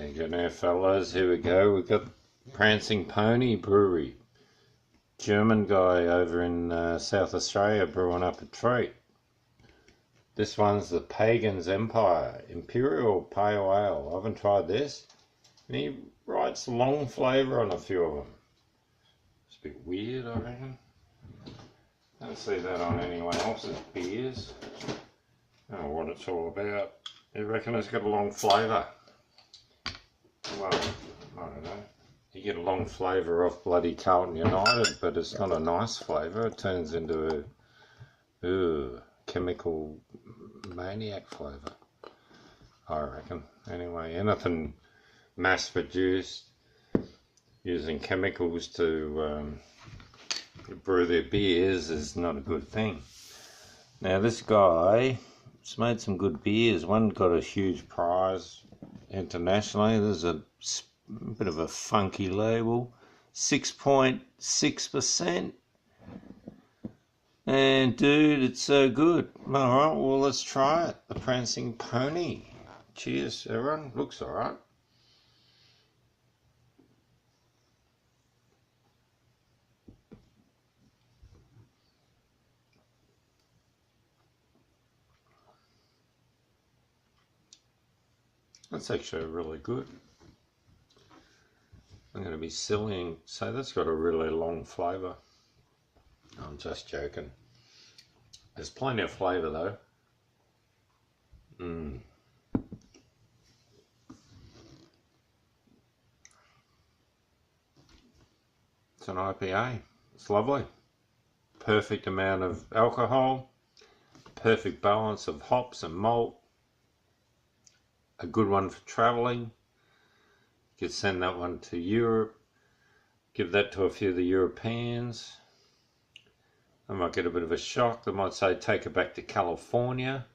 There you go now, fellas. Here we go. We've got Prancing Pony Brewery. German guy over in South Australia brewing up a treat. This one's the Pagan's Empire Imperial Pale Ale. I haven't tried this. And he writes long flavour on a few of them. It's a bit weird, I reckon. Don't see that on anyone else's beers. I don't know what it's all about. You reckon it's got a long flavour? Well, I don't know. You get a long flavour off bloody Carlton United, but it's not a nice flavour. It turns into a chemical maniac flavour, I reckon. Anyway, anything mass produced using chemicals to brew their beers is not a good thing. Now this guy has made some good beers. One got a huge prize internationally. There's a bit of a funky label, 6.6%. And dude, it's so good. Alright, well let's try it. The Prancing Pony. Cheers everyone. Looks alright. That's actually really good. I'm going to be silly and say that's got a really long flavour. I'm just joking. There's plenty of flavour though. It's an IPA. It's lovely. Perfect amount of alcohol. Perfect balance of hops and malt. A good one for travelling. You could send that one to Europe. Give that to a few of the Europeans. They might get a bit of a shock. They might say take it back to California.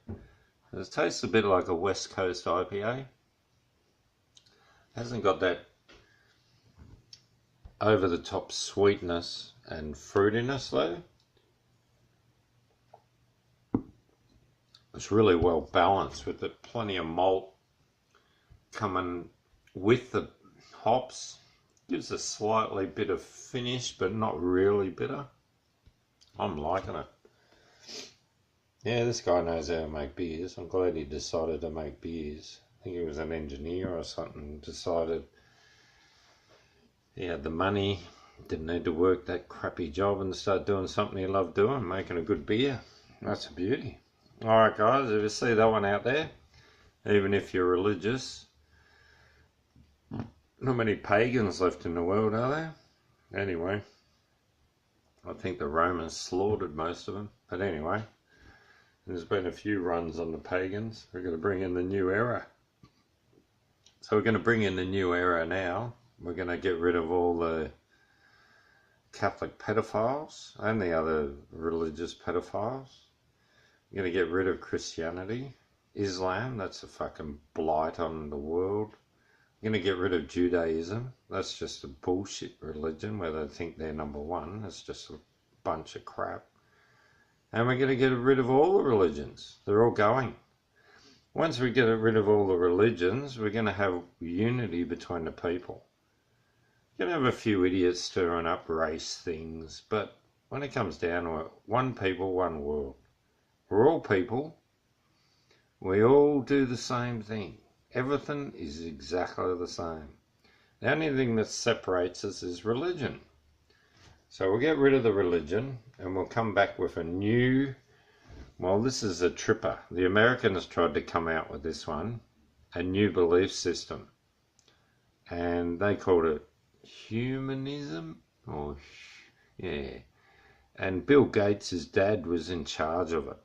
It tastes a bit like a West Coast IPA. Hasn't got that over the top sweetness and fruitiness though. It's really well balanced with it. Plenty of malt coming with the hops. Gives a slightly bitter finish, but not really bitter. I'm liking it. Yeah, this guy knows how to make beers. I'm glad he decided to make beers. I think he was an engineer or something. Decided he had the money, didn't need to work that crappy job and start doing something he loved doing, making a good beer. That's a beauty. Alright guys, if you see that one out there, even if you're religious, not many pagans left in the world, are there? Anyway, I think the Romans slaughtered most of them. But anyway, there's been a few runs on the pagans. We're going to bring in the new era. So we're going to bring in the new era now. We're going to get rid of all the Catholic pedophiles and the other religious pedophiles. We're going to get rid of Christianity. Islam, that's a fucking blight on the world. We're going to get rid of Judaism. That's just a bullshit religion where they think they're number one. It's just a bunch of crap. And we're going to get rid of all the religions. They're all going. Once we get rid of all the religions, we're going to have unity between the people. You're going to have a few idiots stirring up race things, but when it comes down to it, one people, one world. We're all people. We all do the same thing. Everything is exactly the same. The only thing that separates us is religion. So we'll get rid of the religion and we'll come back with a new, well, this is a tripper. The Americans tried to come out with this one, a new belief system. And they called it humanism, or yeah. And Bill Gates' dad was in charge of it.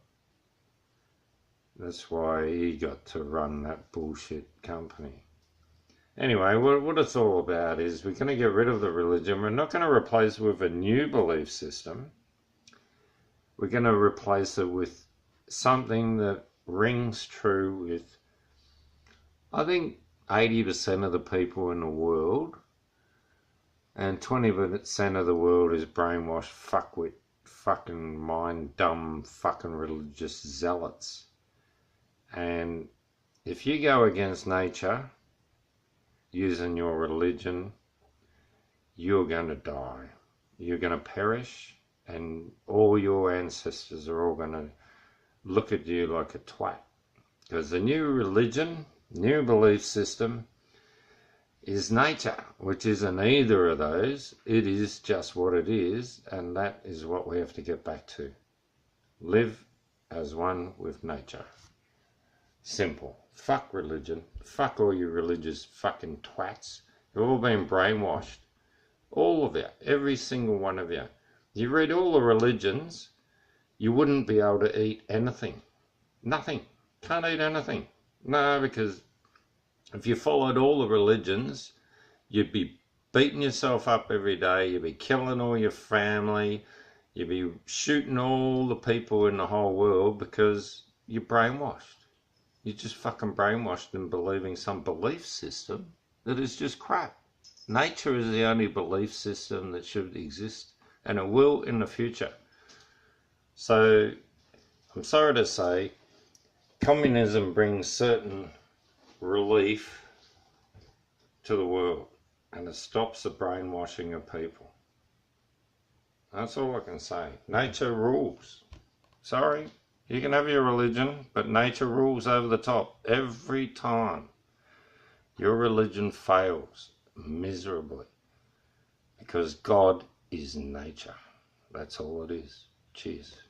That's why he got to run that bullshit company. Anyway, what it's all about is we're going to get rid of the religion. We're not going to replace it with a new belief system. We're going to replace it with something that rings true with, I think, 80% of the people in the world. And 20% of the world is brainwashed fuckwit, fucking mind-dumb, fucking religious zealots. And if you go against nature, using your religion, you're going to die. You're going to perish, and all your ancestors are all going to look at you like a twat. Because the new religion, new belief system, is nature, which isn't either of those. It is just what it is, and that is what we have to get back to. Live as one with nature. Simple. Fuck religion. Fuck all you religious fucking twats. You've all been brainwashed. All of you. Every single one of you. You read all the religions, you wouldn't be able to eat anything. Nothing. Can't eat anything. No, because if you followed all the religions, you'd be beating yourself up every day. You'd be killing all your family. You'd be shooting all the people in the whole world because you're brainwashed. You're just fucking brainwashed in believing some belief system that is just crap. Nature is the only belief system that should exist, and it will in the future. So, I'm sorry to say, communism brings certain relief to the world, and it stops the brainwashing of people. That's all I can say. Nature rules. Sorry, you can have your religion, but nature rules over the top every time. Your religion fails miserably because God is nature. That's all it is. Cheers.